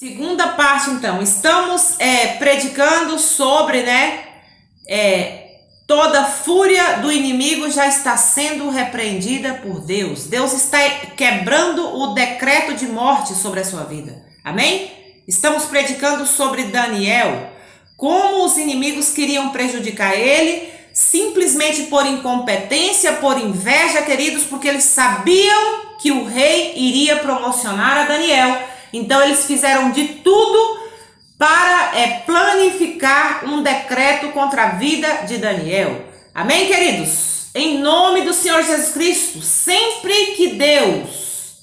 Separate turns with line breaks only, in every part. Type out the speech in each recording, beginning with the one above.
Segunda parte, então, estamos predicando sobre, toda fúria do inimigo já está sendo repreendida por Deus. Deus está quebrando o decreto de morte sobre a sua vida. Amém? Estamos predicando sobre Daniel, como os inimigos queriam prejudicar ele, simplesmente por incompetência, por inveja, queridos, porque eles sabiam que o rei iria promocionar a Daniel. Então eles fizeram de tudo para planificar um decreto contra a vida de Daniel. Amém, queridos? Em nome do Senhor Jesus Cristo, sempre que Deus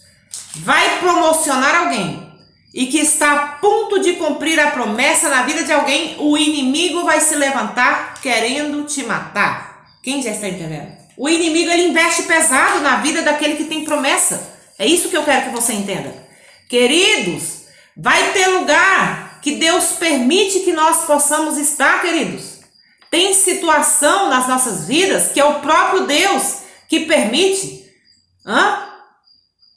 vai promocionar alguém e que está a ponto de cumprir a promessa na vida de alguém, o inimigo vai se levantar querendo te matar. Quem já está entendendo? O inimigo, ele investe pesado na vida daquele que tem promessa. É isso que eu quero que você entenda. Queridos, vai ter lugar que Deus permite que nós possamos estar, queridos. Tem situação nas nossas vidas que é o próprio Deus que permite.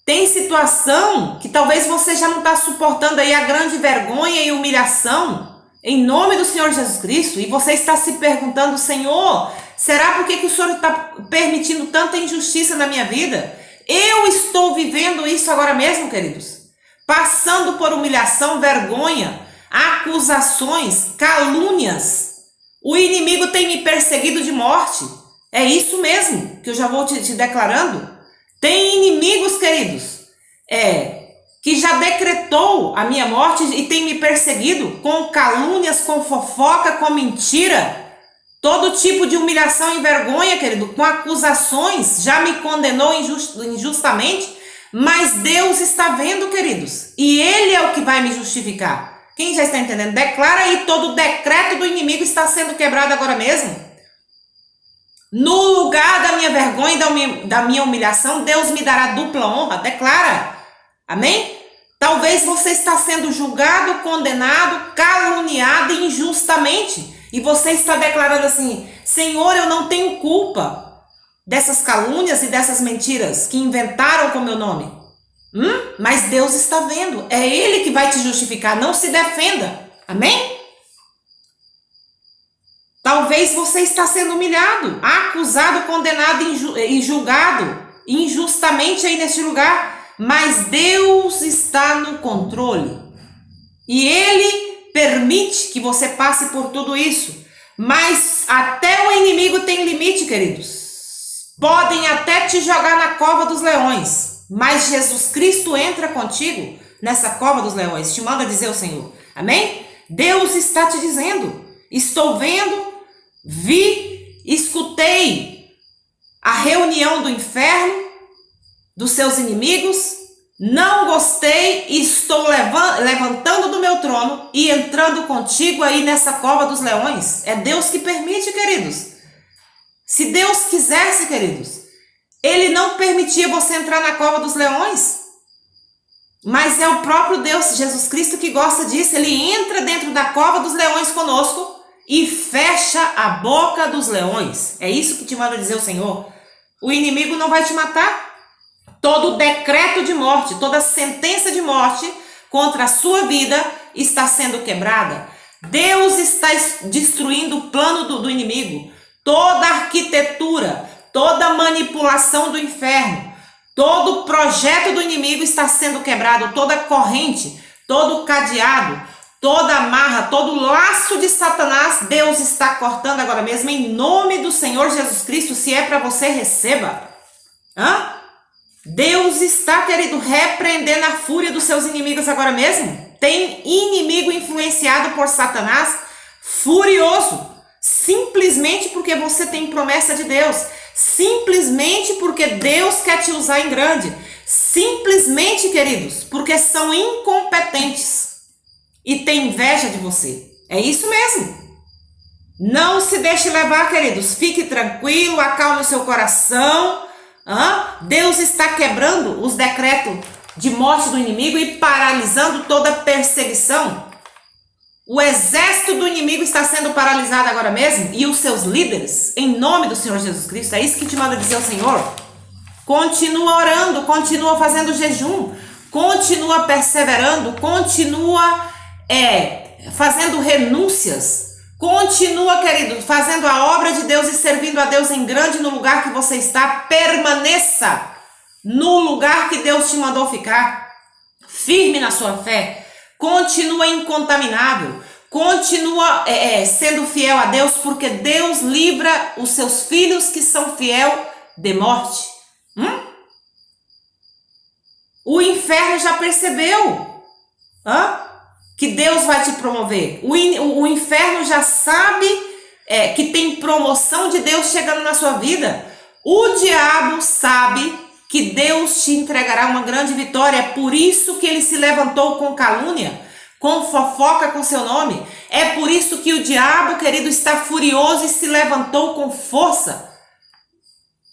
Tem situação que talvez você já não está suportando aí a grande vergonha e humilhação em nome do Senhor Jesus Cristo. E você está se perguntando, Senhor, será por que o Senhor está permitindo tanta injustiça na minha vida? Eu estou vivendo isso agora mesmo, queridos. Passando por humilhação, vergonha, acusações, calúnias. O inimigo tem me perseguido de morte. É isso mesmo que eu já vou te declarando. Tem inimigos, queridos, que já decretou a minha morte e tem me perseguido com calúnias, com fofoca, com mentira. Todo tipo de humilhação e vergonha, querido, com acusações, já me condenou injustamente. Mas Deus está vendo, queridos, e Ele é o que vai me justificar. Quem já está entendendo? Declara aí, todo o decreto do inimigo está sendo quebrado agora mesmo. No lugar da minha vergonha e da minha humilhação, Deus me dará dupla honra. Declara. Amém? Talvez você está sendo julgado, condenado, caluniado injustamente. E você está declarando assim, Senhor, eu não tenho culpa dessas calúnias e dessas mentiras que inventaram com meu nome. Mas Deus está vendo. É Ele que vai te justificar. Não se defenda. Amém? Talvez você está sendo humilhado, acusado, condenado e julgado injustamente aí neste lugar. Mas Deus está no controle. E Ele permite que você passe por tudo isso. Mas até o inimigo tem limite, queridos. Podem até te jogar na cova dos leões, mas Jesus Cristo entra contigo nessa cova dos leões, te manda dizer o Senhor. Amém? Deus está te dizendo, estou vendo, vi, escutei a reunião do inferno, dos seus inimigos, não gostei e estou levantando do meu trono e entrando contigo aí nessa cova dos leões. É Deus que permite, queridos. Se Deus quisesse, queridos, Ele não permitia você entrar na cova dos leões. Mas é o próprio Deus, Jesus Cristo, que gosta disso. Ele entra dentro da cova dos leões conosco e fecha a boca dos leões. É isso que te manda dizer o Senhor. O inimigo não vai te matar. Todo decreto de morte, toda sentença de morte contra a sua vida está sendo quebrada. Deus está destruindo o plano do inimigo. Toda arquitetura, toda manipulação do inferno, todo projeto do inimigo está sendo quebrado, toda corrente, todo cadeado, toda amarra, todo laço de Satanás, Deus está cortando agora mesmo, em nome do Senhor Jesus Cristo. Se é para você, receba. Deus está, querido, repreendendo a fúria dos seus inimigos agora mesmo. Tem inimigo influenciado por Satanás, furioso. Simplesmente porque você tem promessa de Deus. Simplesmente porque Deus quer te usar em grande. Simplesmente, queridos, porque são incompetentes e tem inveja de você. É isso mesmo. Não se deixe levar, queridos. Fique tranquilo, acalme o seu coração. Deus está quebrando os decretos de morte do inimigo e paralisando toda perseguição. O exército do inimigo está sendo paralisado agora mesmo e os seus líderes, em nome do Senhor Jesus Cristo. É isso que te manda dizer o Senhor. Continua orando, continua fazendo jejum, continua perseverando, continua fazendo renúncias, continua, querido, fazendo a obra de Deus e servindo a Deus em grande no lugar que você está. Permaneça no lugar que Deus te mandou ficar, firme na sua fé, continua incontaminável, continua sendo fiel a Deus, porque Deus livra os seus filhos que são fiel de morte. O inferno já percebeu que Deus vai te promover. O inferno já sabe que tem promoção de Deus chegando na sua vida. O diabo sabe que Deus te entregará uma grande vitória. É por isso que ele se levantou com calúnia, com fofoca com seu nome. É por isso que o diabo, querido, está furioso e se levantou com força.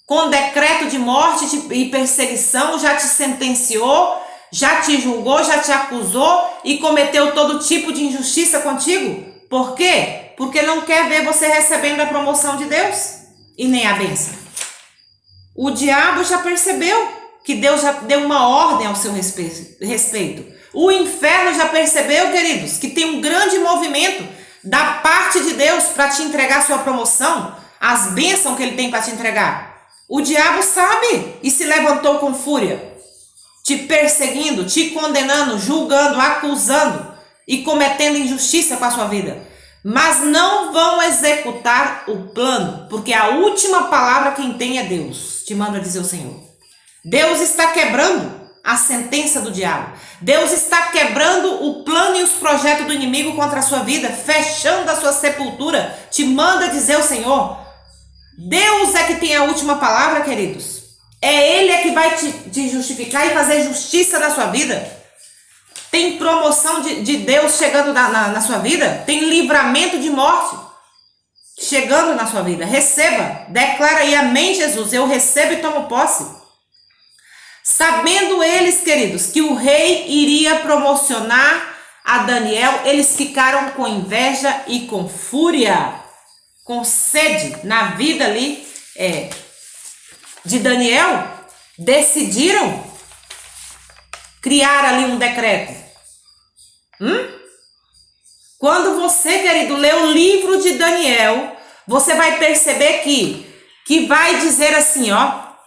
Com decreto de morte e perseguição, já te sentenciou, já te julgou, já te acusou e cometeu todo tipo de injustiça contigo. Por quê? Porque não quer ver você recebendo a promoção de Deus e nem a bênção. O diabo já percebeu que Deus já deu uma ordem ao seu respeito. O inferno já percebeu, queridos, que tem um grande movimento da parte de Deus para te entregar sua promoção, as bênçãos que ele tem para te entregar. O diabo sabe e se levantou com fúria, te perseguindo, te condenando, julgando, acusando e cometendo injustiça com a sua vida. Mas não vão executar o plano, porque a última palavra quem tem é Deus, te manda dizer o Senhor. Deus está quebrando a sentença do diabo. Deus está quebrando o plano e os projetos do inimigo contra a sua vida, fechando a sua sepultura, te manda dizer o Senhor. Deus é que tem a última palavra, queridos. Ele que vai te justificar e fazer justiça na sua vida. Tem promoção de Deus chegando na sua vida. Tem livramento de morte chegando na sua vida. Receba, declara aí, amém, Jesus. Eu recebo e tomo posse. Sabendo eles, queridos, que o rei iria promocionar a Daniel, eles ficaram com inveja e com fúria, com sede na vida ali de Daniel, decidiram criar ali um decreto. Quando você, querido, lê o livro de Daniel, você vai perceber que vai dizer assim,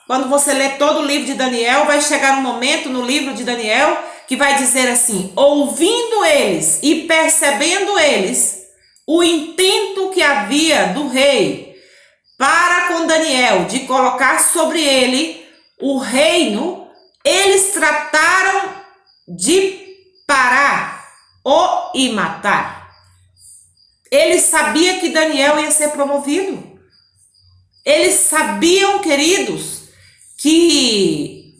quando você lê todo o livro de Daniel, vai chegar um momento no livro de Daniel que vai dizer assim: ouvindo eles e percebendo eles o intento que havia do rei para com Daniel de colocar sobre ele o reino, eles trataram de parar e matar. Eles sabiam que Daniel ia ser promovido. Eles sabiam, queridos, que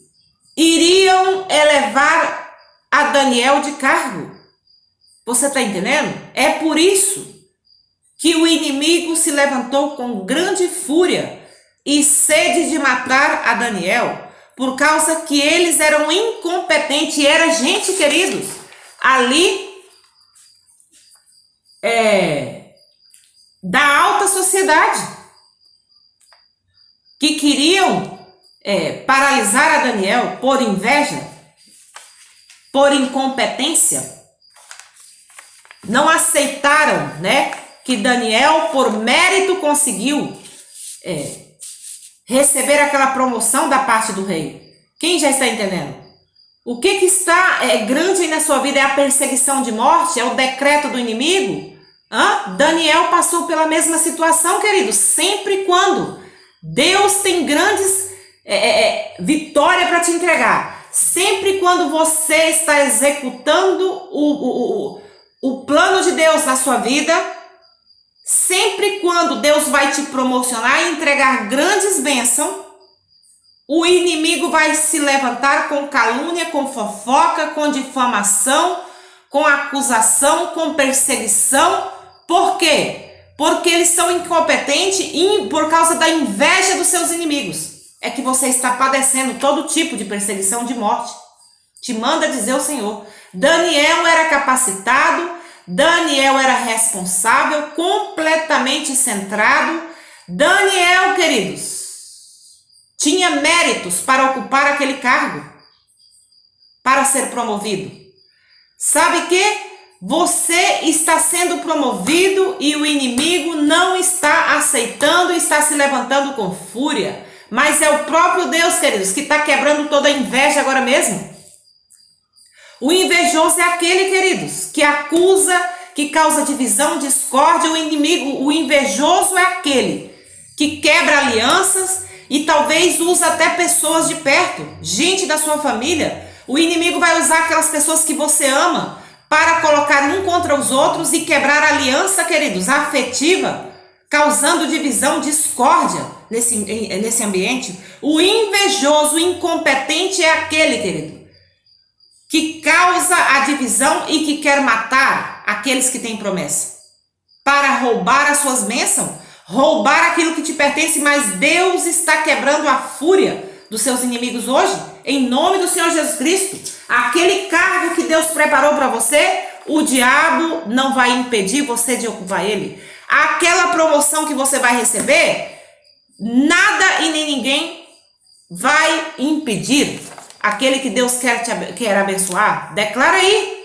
iriam elevar a Daniel de cargo. Você está entendendo? É por isso que o inimigo se levantou com grande fúria e sede de matar a Daniel, por causa que eles eram incompetentes. E era gente, queridos, ali da alta sociedade, que queriam paralisar a Daniel por inveja, por incompetência. Não aceitaram, que Daniel, por mérito, conseguiu receber aquela promoção da parte do rei. Quem já está entendendo? O que está grande aí na sua vida é a perseguição de morte? É o decreto do inimigo? Daniel passou pela mesma situação, querido. Sempre quando Deus tem grandes vitórias para te entregar, sempre quando você está executando o plano de Deus na sua vida, sempre quando Deus vai te promocionar e entregar grandes bênçãos, o inimigo vai se levantar com calúnia, com fofoca, com difamação, com acusação, com perseguição. Por quê? Porque eles são incompetentes e por causa da inveja dos seus inimigos. É que você está padecendo todo tipo de perseguição, de morte. Te manda dizer o Senhor. Daniel era capacitado, Daniel era responsável, completamente centrado. Daniel, queridos, tinha méritos para ocupar aquele cargo. para ser promovido. Sabe que você está sendo promovido e o inimigo não está aceitando e está se levantando com fúria. Mas é o próprio Deus, queridos, que está quebrando toda a inveja agora mesmo. O invejoso é aquele, queridos, que acusa, que causa divisão, discórdia. O invejoso é aquele que quebra alianças e talvez usa até pessoas de perto, gente da sua família. O inimigo vai usar aquelas pessoas que você ama para colocar um contra os outros e quebrar a aliança, queridos, afetiva, causando divisão, discórdia nesse ambiente. O invejoso, o incompetente é aquele, querido, que causa a divisão e que quer matar aqueles que têm promessa, para roubar as suas bênçãos, roubar aquilo que te pertence. Mas Deus está quebrando a fúria dos seus inimigos hoje, em nome do Senhor Jesus Cristo. Aquele cargo que Deus preparou para você, o diabo não vai impedir você de ocupar ele. Aquela promoção que você vai receber, nada e nem ninguém vai impedir. Aquele que Deus quer abençoar, declara aí.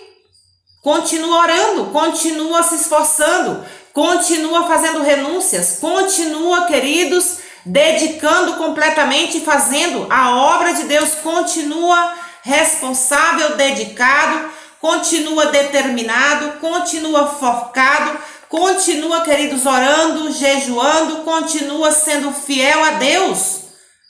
Continua orando, continua se esforçando, continua fazendo renúncias, continua, queridos, dedicando completamente, fazendo a obra de Deus, continua responsável, dedicado, continua determinado, continua focado, continua, queridos, orando, jejuando, continua sendo fiel a Deus,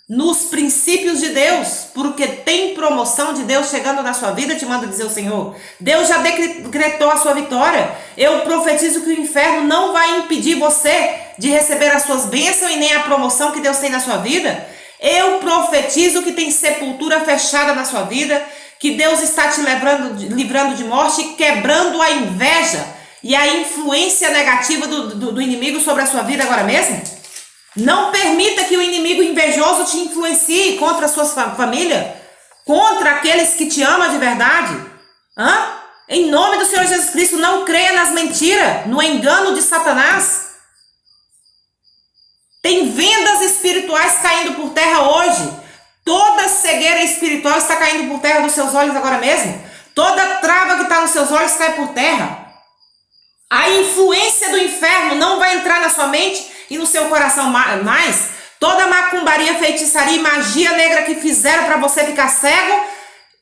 nos princípios de Deus, porque tem promoção de Deus chegando na sua vida, te manda dizer o Senhor. Deus já decretou a sua vitória. Eu profetizo que o inferno não vai impedir você de receber as suas bênçãos e nem a promoção que Deus tem na sua vida. Eu profetizo que tem sepultura fechada na sua vida, que Deus está te livrando de morte, quebrando a inveja e a influência negativa do inimigo sobre a sua vida agora mesmo. Não permita que o inimigo invejoso te influencie contra a sua família, contra aqueles que te amam de verdade. Em nome do Senhor Jesus Cristo, não creia nas mentiras, no engano de Satanás. Tem vendas espirituais caindo por terra hoje. Toda cegueira espiritual está caindo por terra dos seus olhos agora mesmo. Toda trava que está nos seus olhos cai por terra. A influência do inferno não vai entrar na sua mente e no seu coração mais. Toda macumbaria, feitiçaria e magia negra que fizeram para você ficar cego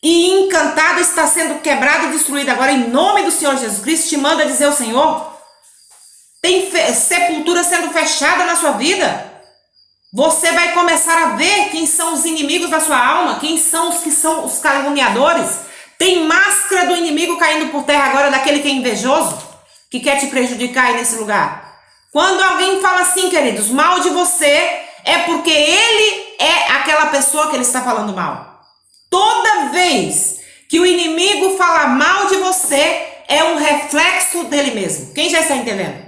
e encantado está sendo quebrado e destruído agora em nome do Senhor Jesus Cristo. Te manda dizer o Senhor. Tem sepultura sendo fechada na sua vida. Você vai começar a ver quem são os inimigos da sua alma, quem são os que são os caluniadores. Tem máscara do inimigo caindo por terra agora, daquele que é invejoso, que quer te prejudicar aí nesse lugar. Quando alguém fala assim, queridos, mal de você, é porque ele é aquela pessoa que ele está falando mal. Toda vez que o inimigo fala mal de você, é um reflexo dele mesmo. Quem já está entendendo?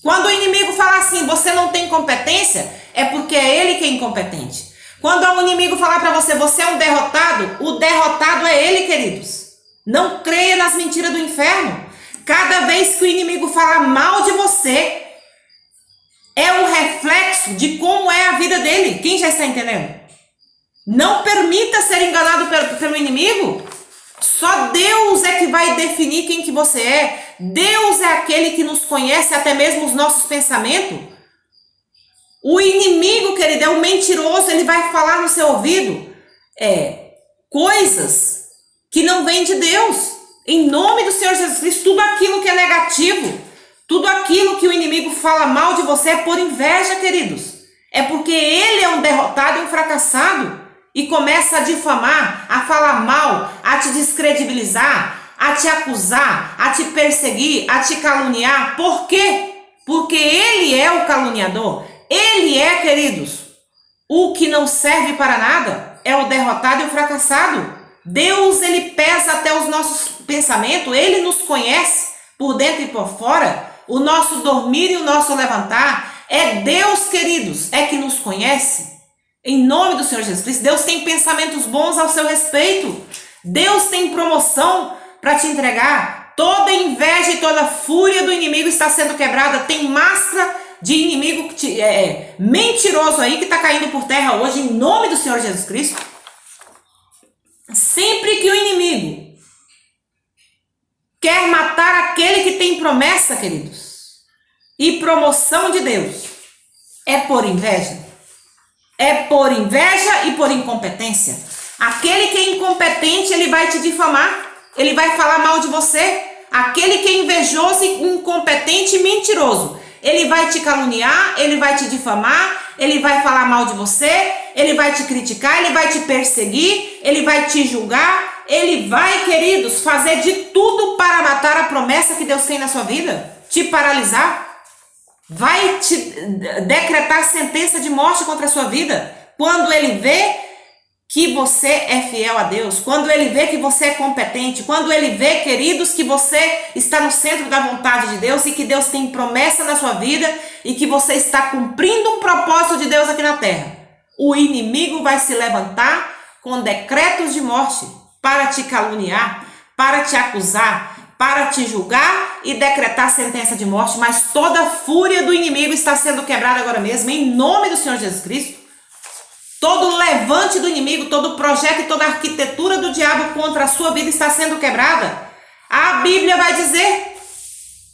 Quando o inimigo fala assim, você não tem competência, é porque é ele que é incompetente. Quando o inimigo falar para você, você é um derrotado, o derrotado é ele, queridos. Não creia nas mentiras do inferno. Cada vez que o inimigo fala mal de você, é um reflexo de como é a vida dele. Quem já está entendendo? Não permita ser enganado pelo inimigo. Só Deus é que vai definir quem que você é. Deus é aquele que nos conhece até mesmo os nossos pensamentos. O inimigo, querido, é o mentiroso. Ele vai falar no seu ouvido coisas que não vêm de Deus. Em nome do Senhor Jesus Cristo, tudo aquilo que é negativo, tudo aquilo que o inimigo fala mal de você é por inveja, queridos. É porque ele é um derrotado e um fracassado e começa a difamar, a falar mal, a te descredibilizar, a te acusar, a te perseguir, a te caluniar. Por quê? Porque ele é o caluniador. Ele é, queridos, o que não serve para nada, é o derrotado e o fracassado. Deus, ele pesa até os nossos pensamentos, ele nos conhece por dentro e por fora, o nosso dormir e o nosso levantar. É Deus, queridos, é que nos conhece. Em nome do Senhor Jesus Cristo, Deus tem pensamentos bons ao seu respeito. Deus tem promoção para te entregar. Toda inveja e toda fúria do inimigo está sendo quebrada. Tem máscara de inimigo mentiroso aí que está caindo por terra hoje, em nome do Senhor Jesus Cristo. Sempre que o inimigo quer matar aquele que tem promessa, queridos, e promoção de Deus, é por inveja. É por inveja e por incompetência. Aquele que é incompetente, ele vai te difamar, ele vai falar mal de você. Aquele que é invejoso, incompetente e mentiroso, ele vai te caluniar, ele vai te difamar, ele vai falar mal de você, ele vai te criticar, ele vai te perseguir, ele vai te julgar, ele vai, queridos, fazer de tudo para matar a promessa que Deus tem na sua vida, te paralisar, vai te decretar sentença de morte contra a sua vida, quando ele vê que você é fiel a Deus, quando ele vê que você é competente, quando ele vê, queridos, que você está no centro da vontade de Deus e que Deus tem promessa na sua vida e que você está cumprindo um propósito de Deus aqui na terra. O inimigo vai se levantar com decretos de morte para te caluniar, para te acusar, para te julgar e decretar sentença de morte, mas toda a fúria do inimigo está sendo quebrada agora mesmo, em nome do Senhor Jesus Cristo. Todo levante do inimigo, todo projeto e toda arquitetura do diabo contra a sua vida está sendo quebrada. A Bíblia vai dizer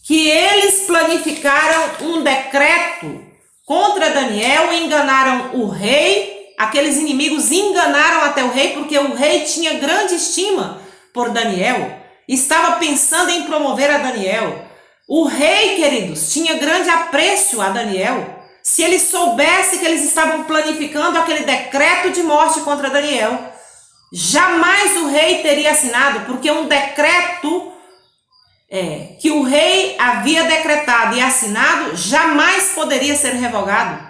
que eles planificaram um decreto contra Daniel e enganaram o rei. Aqueles inimigos enganaram até o rei, porque o rei tinha grande estima por Daniel. Estava pensando em promover a Daniel. O rei, queridos, tinha grande apreço a Daniel. Se ele soubesse que eles estavam planificando aquele decreto de morte contra Daniel, jamais o rei teria assinado, porque um decreto que o rei havia decretado e assinado jamais poderia ser revogado.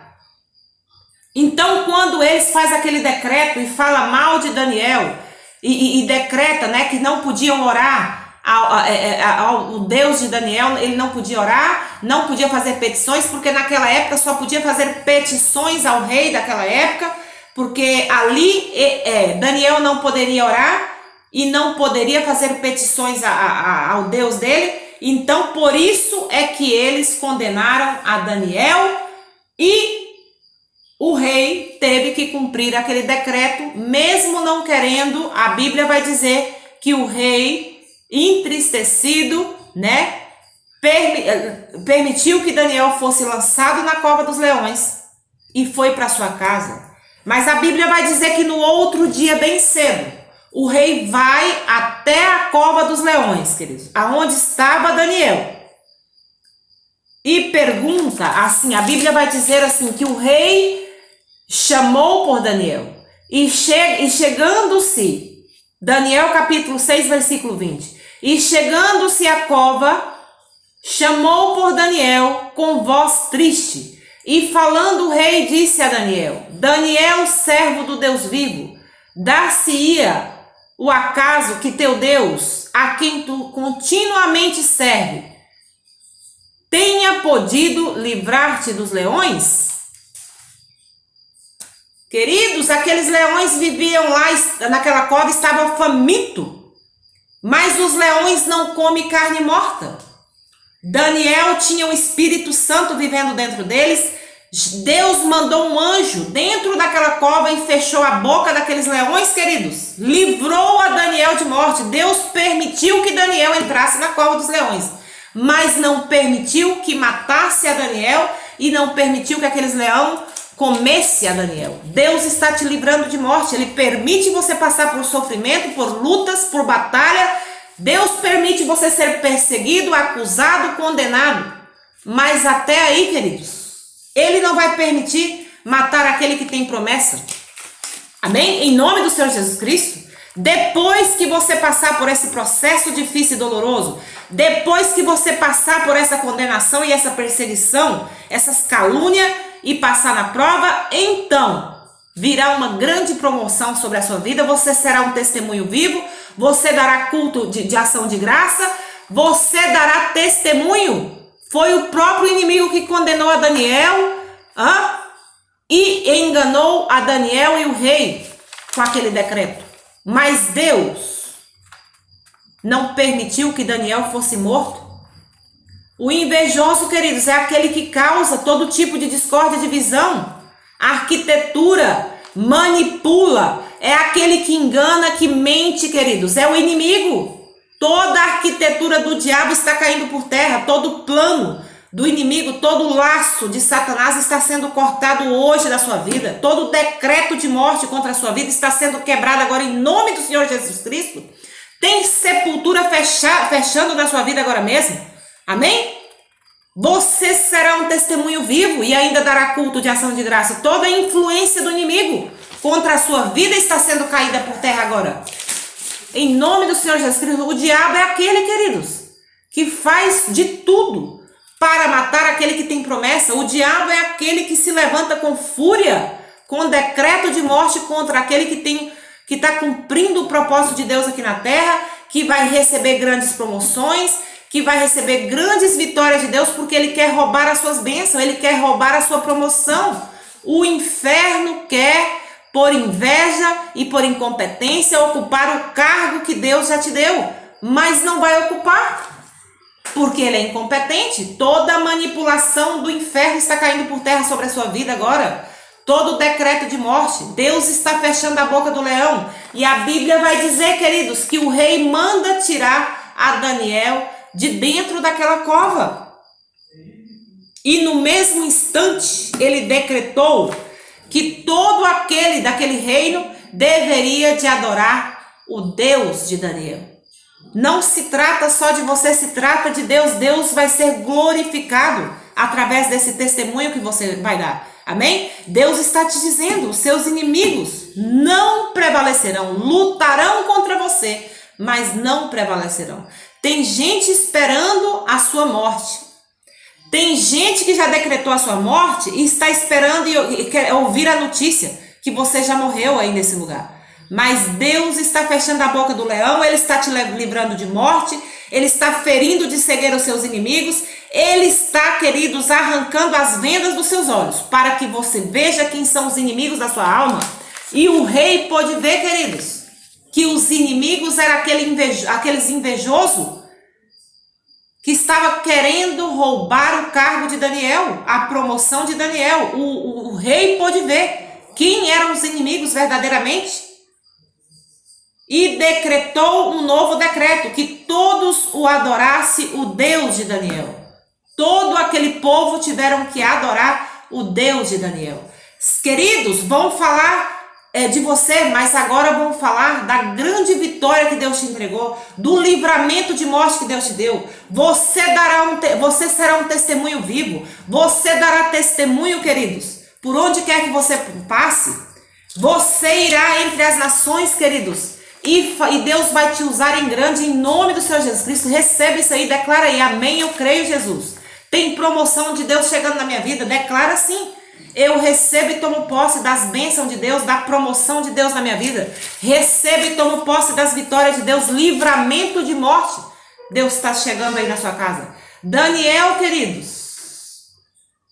Então, quando eles fazem aquele decreto e fala mal de Daniel e decreta, né, que não podiam orar ao Deus de Daniel, ele não podia orar, não podia fazer petições, porque naquela época só podia fazer petições ao rei daquela época, porque ali Daniel não poderia orar e não poderia fazer petições ao Deus dele. Então por isso é que eles condenaram a Daniel e o rei teve que cumprir aquele decreto, mesmo não querendo. A Bíblia vai dizer que o rei, entristecido, né, permitiu que Daniel fosse lançado na cova dos leões e foi para sua casa. Mas a Bíblia vai dizer que no outro dia, bem cedo, o rei vai até a cova dos leões, queridos, aonde estava Daniel, e pergunta assim, a Bíblia vai dizer assim, que o rei chamou por Daniel, e chegando-se, Daniel capítulo 6, versículo 20, e chegando-se à cova, chamou por Daniel com voz triste, e falando o rei disse a Daniel, Daniel, servo do Deus vivo, dar-se-ia o acaso que teu Deus, a quem tu continuamente serve, tenha podido livrar-te dos leões? Queridos, aqueles leões viviam lá naquela cova, estavam famintos, mas os leões não comem carne morta. Daniel tinha o Espírito Santo vivendo dentro deles. Deus mandou um anjo dentro daquela cova e fechou a boca daqueles leões, queridos. Livrou a Daniel de morte. Deus permitiu que Daniel entrasse na cova dos leões, mas não permitiu que matasse a Daniel e não permitiu que aqueles leões comesse a Daniel. Deus está te livrando de morte. Ele permite você passar por sofrimento, por lutas, por batalha. Deus permite você ser perseguido, acusado, condenado. Mas até aí, queridos, Ele não vai permitir matar aquele que tem promessa. Amém? Em nome do Senhor Jesus Cristo. Depois que você passar por esse processo difícil e doloroso, depois que você passar por essa condenação e essa perseguição, essas calúnias, e passar na prova, então virá uma grande promoção sobre a sua vida. Você será um testemunho vivo, você dará culto de ação de graça, você dará testemunho. Foi o próprio inimigo que condenou a Daniel e enganou a Daniel e o rei com aquele decreto. Mas Deus não permitiu que Daniel fosse morto. O invejoso, queridos, é aquele que causa todo tipo de discórdia, divisão, arquitetura, manipula, é aquele que engana, que mente, queridos, é o inimigo. Toda a arquitetura do diabo está caindo por terra, todo o plano do inimigo, todo o laço de Satanás está sendo cortado hoje da sua vida, todo o decreto de morte contra a sua vida está sendo quebrado agora em nome do Senhor Jesus Cristo. Tem sepultura fechando na sua vida agora mesmo, amém? Você será um testemunho vivo e ainda dará culto de ação de graça. Toda a influência do inimigo contra a sua vida está sendo caída por terra agora. Em nome do Senhor Jesus Cristo, o diabo é aquele, queridos, que faz de tudo para matar aquele que tem promessa. O diabo é aquele que se levanta com fúria, com decreto de morte contra aquele que está cumprindo o propósito de Deus aqui na terra, que vai receber grandes promoções, que vai receber grandes vitórias de Deus, porque ele quer roubar as suas bênçãos, ele quer roubar a sua promoção. O inferno quer, por inveja e por incompetência, ocupar o cargo que Deus já te deu, mas não vai ocupar, porque ele é incompetente. Toda a manipulação do inferno está caindo por terra sobre a sua vida agora. Todo o decreto de morte, Deus está fechando a boca do leão. E a Bíblia vai dizer, queridos, que o rei manda tirar a Daniel de dentro daquela cova. E no mesmo instante, ele decretou que todo aquele daquele reino deveria de adorar o Deus de Daniel. Não se trata só de você, se trata de Deus. Deus vai ser glorificado através desse testemunho que você vai dar. Amém? Deus está te dizendo, os seus inimigos não prevalecerão, lutarão contra você, mas não prevalecerão. Tem gente esperando a sua morte. Tem gente que já decretou a sua morte e está esperando e quer ouvir a notícia que você já morreu aí nesse lugar. Mas Deus está fechando a boca do leão, ele está te livrando de morte, ele está ferindo de cegueira os seus inimigos, ele está, queridos, arrancando as vendas dos seus olhos, para que você veja quem são os inimigos da sua alma. E o rei pôde ver, queridos, que os inimigos eram aqueles invejosos que estava querendo roubar o cargo de Daniel, a promoção de Daniel. O rei pôde ver quem eram os inimigos verdadeiramente e decretou um novo decreto, que todos o adorassem o Deus de Daniel. Todo aquele povo tiveram que adorar o Deus de Daniel. Queridos, vão falar de você, mas agora vamos falar da grande vitória que Deus te entregou, do livramento de morte que Deus te deu. Você será um testemunho vivo, você dará testemunho, queridos, por onde quer que você passe. Você irá entre as nações, queridos, e Deus vai te usar em grande, em nome do Senhor Jesus Cristo. Receba isso aí, declara aí, amém, eu creio, Jesus. Tem promoção de Deus chegando na minha vida, declara sim. Eu recebo e tomo posse das bênçãos de Deus, da promoção de Deus na minha vida. Recebo e tomo posse das vitórias de Deus, livramento de morte. Deus está chegando aí na sua casa. Daniel, queridos,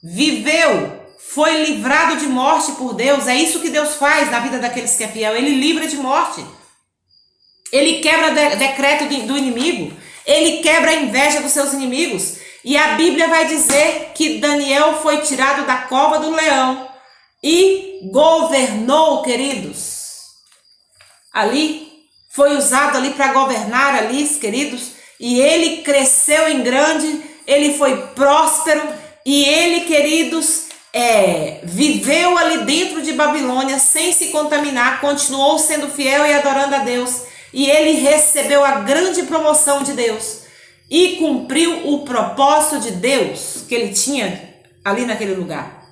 viveu, foi livrado de morte por Deus. É isso que Deus faz na vida daqueles que é fiel. Ele livra de morte. Ele quebra decreto do inimigo. Ele quebra a inveja dos seus inimigos. E a Bíblia vai dizer que Daniel foi tirado da cova do leão e governou, queridos. Ali, foi usado ali para governar ali, queridos. E ele cresceu em grande, ele foi próspero. E ele, queridos, viveu ali dentro de Babilônia sem se contaminar. Continuou sendo fiel e adorando a Deus. E ele recebeu a grande promoção de Deus. E cumpriu o propósito de Deus que ele tinha ali naquele lugar.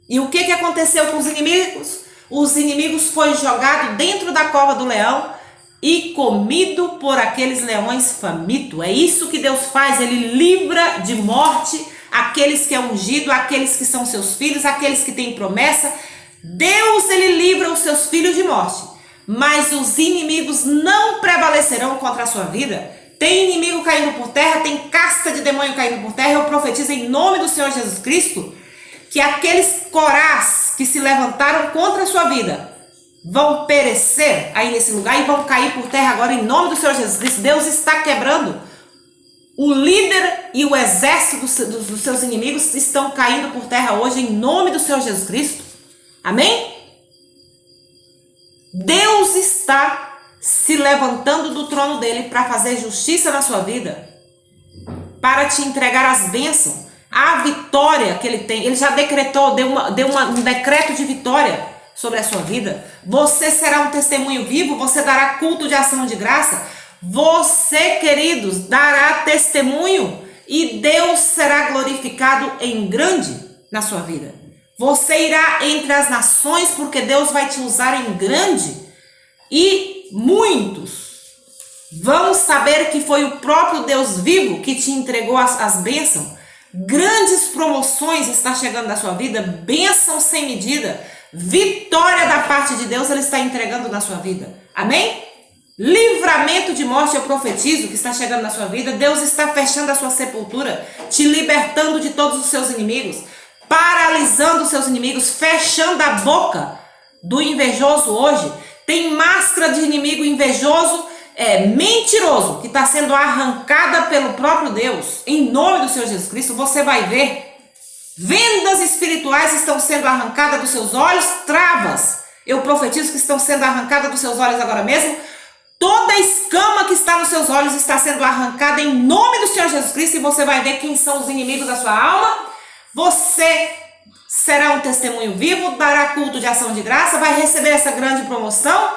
E o que aconteceu com os inimigos? Os inimigos foram jogados dentro da cova do leão e comido por aqueles leões famintos. É isso que Deus faz, ele livra de morte aqueles que é ungido, aqueles que são seus filhos, aqueles que têm promessa. Deus, ele livra os seus filhos de morte, mas os inimigos não prevalecerão contra a sua vida. Tem inimigo caindo por terra, tem casta de demônio caindo por terra. Eu profetizo em nome do Senhor Jesus Cristo que aqueles corás que se levantaram contra a sua vida vão perecer aí nesse lugar e vão cair por terra agora em nome do Senhor Jesus Cristo. Deus está quebrando. O líder e o exército dos seus inimigos estão caindo por terra hoje em nome do Senhor Jesus Cristo. Amém? Deus está se levantando do trono dele para fazer justiça na sua vida, para te entregar as bênçãos, a vitória que ele tem. Ele já decretou, deu um decreto de vitória sobre a sua vida. Você será um testemunho vivo, você dará culto de ação de graça. Você, queridos, dará testemunho e Deus será glorificado em grande na sua vida. Você irá entre as nações porque Deus vai te usar em grande e muitos vão saber que foi o próprio Deus vivo que te entregou as bênçãos. Grandes promoções estão chegando na sua vida, bênçãos sem medida, vitória da parte de Deus Ele está entregando na sua vida. Amém? Livramento de morte eu profetizo que está chegando na sua vida. Deus está fechando a sua sepultura, te libertando de todos os seus inimigos, paralisando os seus inimigos, fechando a boca do invejoso hoje. Tem máscara de inimigo invejoso, mentiroso, que está sendo arrancada pelo próprio Deus. Em nome do Senhor Jesus Cristo, você vai ver. Vendas espirituais estão sendo arrancadas dos seus olhos, travas. Eu profetizo que estão sendo arrancadas dos seus olhos agora mesmo. Toda escama que está nos seus olhos está sendo arrancada em nome do Senhor Jesus Cristo e você vai ver quem são os inimigos da sua alma. Você será um testemunho vivo, dará culto de ação de graça, vai receber essa grande promoção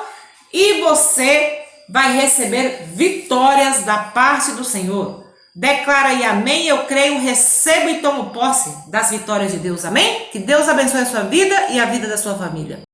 e você vai receber vitórias da parte do Senhor. Declara aí amém, eu creio, recebo e tomo posse das vitórias de Deus, amém? Que Deus abençoe a sua vida e a vida da sua família.